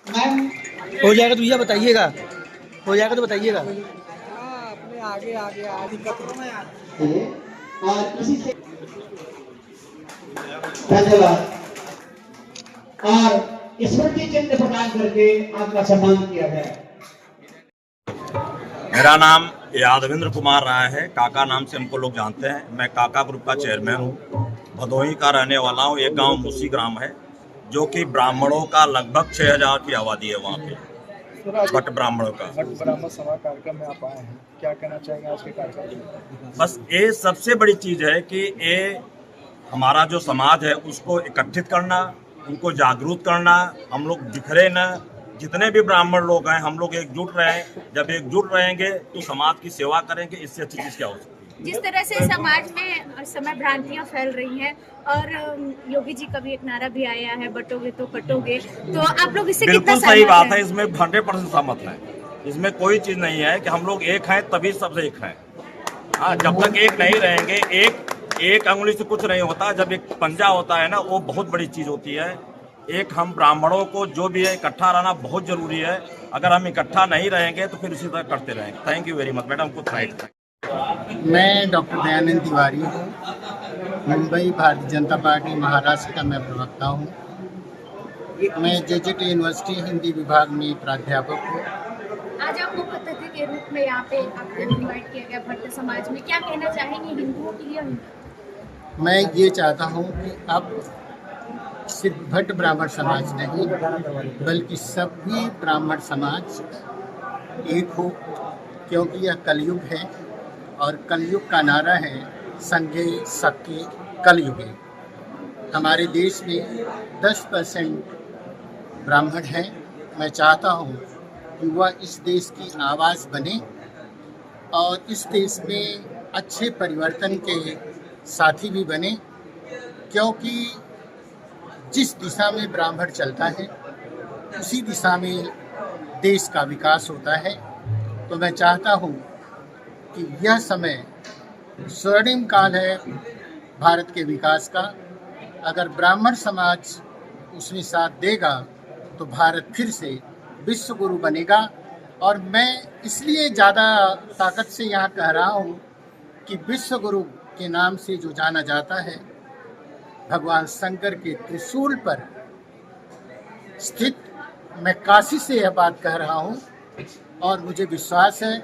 हो जाएगा तो भैया बताइएगा, हो जाएगा तो बताइएगा। अपने आगे आगे आ दिक्कत में और इसी से धन्यवाद और स्मृति चिन्ह प्रदान करके आपका सम्मान किया गया। मेरा नाम यादवेंद्र कुमार राय है। काका नाम से हमको लोग जानते हैं। मैं काका ग्रुप का चेयरमैन हूँ। भदोही का रहने वाला हूँ। एक गांव मूसी ग्राम है जो कि ब्राह्मणों का लगभग 6000 की आबादी है वहाँ पे, भट्ट ब्राह्मणों का। भट्ट ब्राह्मण सभा कार्यक्रम में आप आए हैं, क्या कहना चाहेंगे आज के कार्यक्रम? बस ये सबसे बड़ी चीज़ है कि ये हमारा जो समाज है उसको एकत्रित करना, उनको जागरूक करना। हम लोग बिखरे न, जितने भी ब्राह्मण लोग हैं हम लोग एकजुट रहें। जब एकजुट रहेंगे तो समाज की सेवा करेंगे। इससे अच्छी चीज़ क्या हो सकती है? जिस तरह से समाज में समय भ्रांतियां फैल रही हैं और योगी जी का भी एक नारा भी आया है, बटोगे तो कटोगे, तो आप लोग इससे बिल्कुल कितना सही सहमत बात है। हैं? इसमें 100% सहमत है। इसमें कोई चीज़ नहीं है कि हम लोग एक हैं तभी सबसे एक हैं। हाँ, जब तक एक नहीं रहेंगे, एक अंगुली से कुछ नहीं होता। जब एक पंजा होता है ना, वो बहुत बड़ी चीज़ होती है। एक हम ब्राह्मणों को जो भी है इकट्ठा रहना बहुत जरूरी है। अगर हम इकट्ठा नहीं रहेंगे तो फिर इसी तरह करते रहेंगे। Thank you very much madam, कुछ राइट। मैं डॉक्टर दयानंद तिवारी हूँ, मुंबई भारतीय जनता पार्टी महाराष्ट्र का मैं प्रवक्ता हूँ। मैं जेजेटी यूनिवर्सिटी हिंदी विभाग में प्राध्यापक हूँ। आज आपको अतिथि के रूप में यहाँ पे आपको इनवाइट किया गया भट्ट समाज में, क्या कहना चाहेंगे हिंदुओं के लिए? मैं ये चाहता हूँ कि अब सिर्फ भट्ट ब्राह्मण समाज नहीं बल्कि सभी ब्राह्मण समाज एक हो, क्योंकि यह कलयुग है और कलयुग का नारा है संघे शक्ति कलयुगे। हमारे देश में 10% ब्राह्मण हैं। मैं चाहता हूँ कि वह इस देश की आवाज़ बने और इस देश में अच्छे परिवर्तन के साथी भी बने, क्योंकि जिस दिशा में ब्राह्मण चलता है उसी दिशा में देश का विकास होता है। तो मैं चाहता हूँ कि यह समय स्वर्णिम काल है भारत के विकास का। अगर ब्राह्मण समाज उसमें साथ देगा तो भारत फिर से विश्व गुरु बनेगा। और मैं इसलिए ज़्यादा ताकत से यहाँ कह रहा हूँ कि विश्व गुरु के नाम से जो जाना जाता है भगवान शंकर के त्रिशूल पर स्थित, मैं काशी से यह बात कह रहा हूँ और मुझे विश्वास है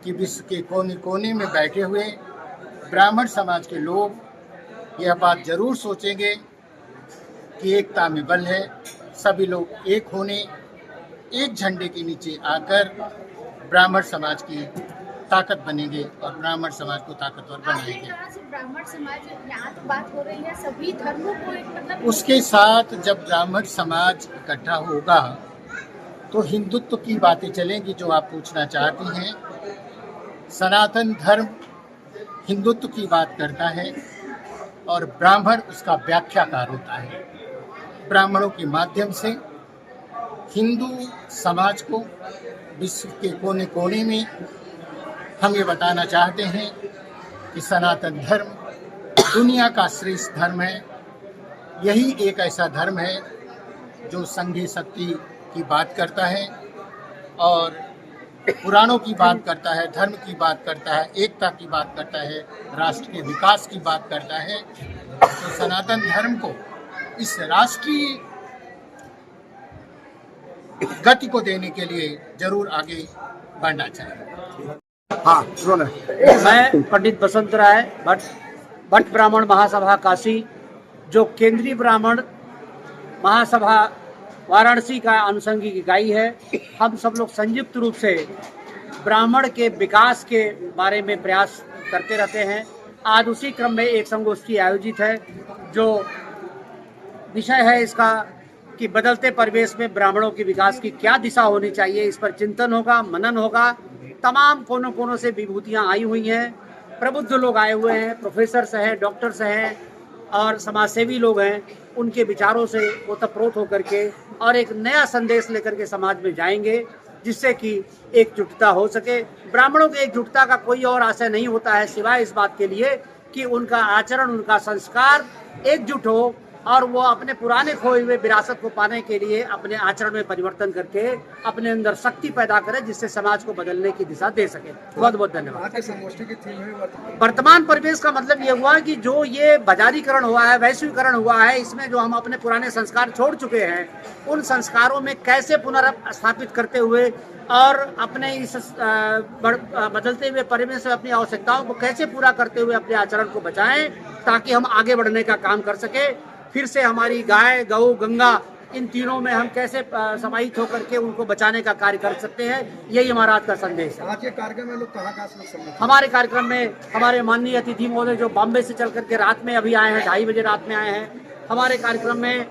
कि विश्व के कोने कोने में बैठे हुए ब्राह्मण समाज के लोग यह बात जरूर सोचेंगे कि एकता में बल है। सभी लोग एक होने, एक झंडे के नीचे आकर ब्राह्मण समाज की ताकत बनेंगे और ब्राह्मण समाज को ताकतवर बनाएंगे। ब्राह्मण समाज यहाँ तो बात हो रही है सभी धर्मों को एक मतलब उसके साथ जब ब्राह्मण समाज इकट्ठा होगा तो हिंदुत्व की बातें चलेंगी जो आप पूछना चाहती हैं। सनातन धर्म हिंदुत्व की बात करता है और ब्राह्मण उसका व्याख्याकार होता है। ब्राह्मणों के माध्यम से हिंदू समाज को विश्व के कोने कोने में हम ये बताना चाहते हैं कि सनातन धर्म दुनिया का श्रेष्ठ धर्म है। यही एक ऐसा धर्म है जो संघी शक्ति की बात करता है और पुराणों की बात करता है, धर्म की बात करता है, एकता की बात करता है, राष्ट्र के विकास की बात करता है। तो सनातन धर्म को इस राष्ट्रीय गति को देने के लिए जरूर आगे बढ़ना चाहिए। हाँ, मैं पंडित बसंत राय, भट्ट ब्राह्मण महासभा काशी, जो केंद्रीय ब्राह्मण महासभा वाराणसी का अनुषंगिक इकाई है। हम सब लोग संयुक्त रूप से ब्राह्मण के विकास के बारे में प्रयास करते रहते हैं। आज उसी क्रम में एक संगोष्ठी आयोजित है जो विषय है इसका कि बदलते परिवेश में ब्राह्मणों के विकास की क्या दिशा होनी चाहिए। इस पर चिंतन होगा, मनन होगा। तमाम कोनों कोनों से विभूतियाँ आई हुई हैं, प्रबुद्ध लोग आए हुए हैं, प्रोफेसर्स हैं, डॉक्टर्स हैं और समाजसेवी लोग हैं। उनके विचारों से ओतप्रोत होकर के और एक नया संदेश लेकर के समाज में जाएंगे जिससे कि एकजुटता हो सके। ब्राह्मणों की एकजुटता का कोई और आशय नहीं होता है सिवाय इस बात के लिए कि उनका आचरण, उनका संस्कार एकजुट हो और वो अपने पुराने खोए हुए विरासत को पाने के लिए अपने आचरण में परिवर्तन करके अपने अंदर शक्ति पैदा करे, जिससे समाज को बदलने की दिशा दे सके। बहुत बहुत धन्यवाद। आज के संगोष्ठी की थीम है वर्तमान परिवेश का मतलब ये हुआ कि जो ये बाजारीकरण हुआ है, वैश्वीकरण हुआ है, इसमें जो हम अपने पुराने संस्कार छोड़ चुके हैं, उन संस्कारों में कैसे पुनर्स्थापित करते हुए और अपने इस बदलते हुए परिवेश में अपनी आवश्यकताओं को कैसे पूरा करते हुए अपने आचरण को बचाएं, ताकि हम आगे बढ़ने का काम कर सके। फिर से हमारी गाय, गौ, गंगा, इन तीनों में हम कैसे समाहित होकर के उनको बचाने का कार्य कर सकते हैं, यही हमारा आज का संदेश है। आज के कार्यक्रम में लोग कहाँ से सम्मिलित? हमारे कार्यक्रम में हमारे माननीय अतिथि महोदय जो बॉम्बे से चल करके रात में अभी आए हैं, 2:30 बजे रात में आए हैं। हमारे कार्यक्रम में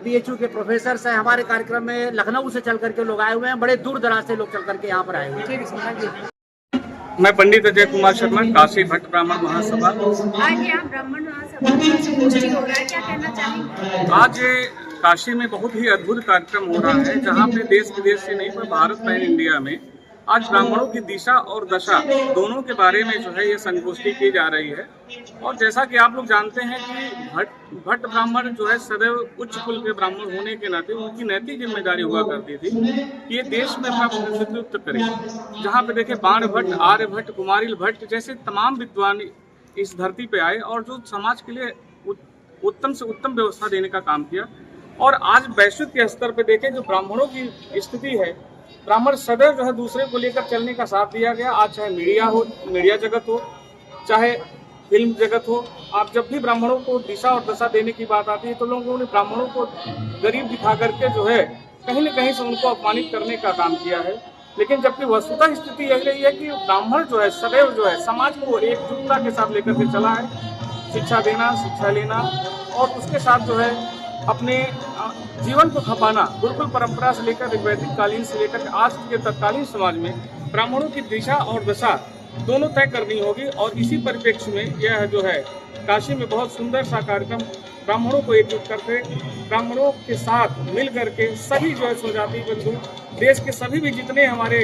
BHU के प्रोफेसर हैं। हमारे कार्यक्रम में लखनऊ से चल करके लोग आए हुए हैं, बड़े दूर दराज से लोग चल करके यहाँ पर आए हुए हैं। मैं पंडित अजय कुमार शर्मा, काशी भट्ट ब्राह्मण महासभा। आज यहाँ ब्राह्मण महासभा में संगोष्ठी हो रहा है, क्या कहना चाहेंगे? आज काशी में बहुत ही अद्भुत कार्यक्रम हो रहा है, जहाँ पे देश विदेश से नहीं पर भारत पैन इंडिया में आज ब्राह्मणों की दिशा और दशा दोनों के बारे में जो है ये संगोष्ठी की जा रही है। और जैसा कि आप लोग जानते हैं कि भट्ट ब्राह्मण जो है सदैव उच्च कुल के ब्राह्मण होने के नाते उनकी नैतिक जिम्मेदारी हुआ करती थी कि ये देश में अपना प्रतिनिधित्व करें। जहाँ पे देखे बाण भट्ट, आर्य भट्ट, कुमारिल भट्ट जैसे तमाम विद्वान इस धरती पे आए और जो समाज के लिए उत्तम से उत्तम व्यवस्था देने का काम किया। और आज वैश्विक के स्तर पे देखें जो ब्राह्मणों की स्थिति है, ब्राह्मण सदैव जो है दूसरे को लेकर चलने का साथ दिया गया। आज चाहे मीडिया जगत हो, चाहे फिल्म जगत हो, आप जब भी ब्राह्मणों को दिशा और दशा देने की बात आती है तो लोगों ने ब्राह्मणों को गरीब दिखा करके जो है कहीं न कहीं से उनको अपमानित करने का काम किया है। लेकिन जबकि वस्तुतः स्थिति यही रही है कि ब्राह्मण जो है सदैव जो है समाज को एकजुटता के साथ लेकर के चला है। शिक्षा देना, शिक्षा लेना और उसके साथ जो है अपने जीवन को खपाना, गुरुकुल परंपरा से लेकर वैदिक कालीन से लेकर आज के तत्कालीन समाज में ब्राह्मणों की दिशा और दशा दोनों तय करनी होगी। और इसी परिप्रेक्ष्य में यह जो है काशी में बहुत सुंदर सा कार्यक्रम ब्राह्मणों को एकजुट करके ब्राह्मणों के साथ मिल करके सभी जो है स्वजाति बंधु देश के सभी भी जितने हमारे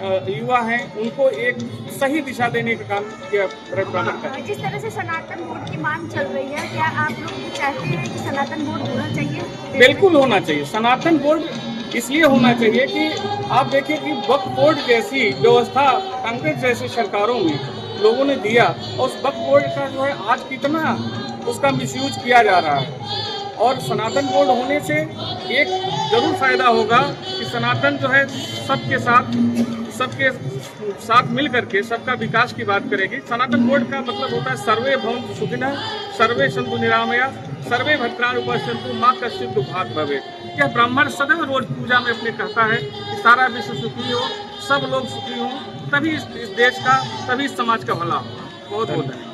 युवा हैं उनको एक सही दिशा देने का काम किया ब्राह्मण का। जिस तरह से सनातन बोर्ड की मांग चल रही है, क्या आप लोग भी चाहते हैं कि सनातन बोर्ड होना चाहिए? बिल्कुल होना चाहिए। सनातन बोर्ड इसलिए होना चाहिए कि आप देखिए कि वक्फ बोर्ड जैसी व्यवस्था कांग्रेस जैसी सरकारों में लोगों ने दिया और उस वक्फ बोर्ड का जो है आज कितना उसका मिसयूज किया जा रहा है। और सनातन बोर्ड होने से एक जरूर फायदा होगा कि सनातन जो है सबके साथ मिल करके सबका विकास की बात करेगी। सनातन बोर्ड का मतलब होता है सर्वे भवन्तु सुखिनः, सर्वे सन्तु निरामयाः, सर्वे भद्राणि पश्यन्तु मा कश्चित् दुःखात् भवेत्। यह ब्राह्मण सदैव रोज पूजा में अपने कहता है कि सारा विश्व सुखी हो, सब लोग सुखी हों, तभी इस देश का, तभी इस समाज का भला हो। बहुत बहुत धन्यवाद।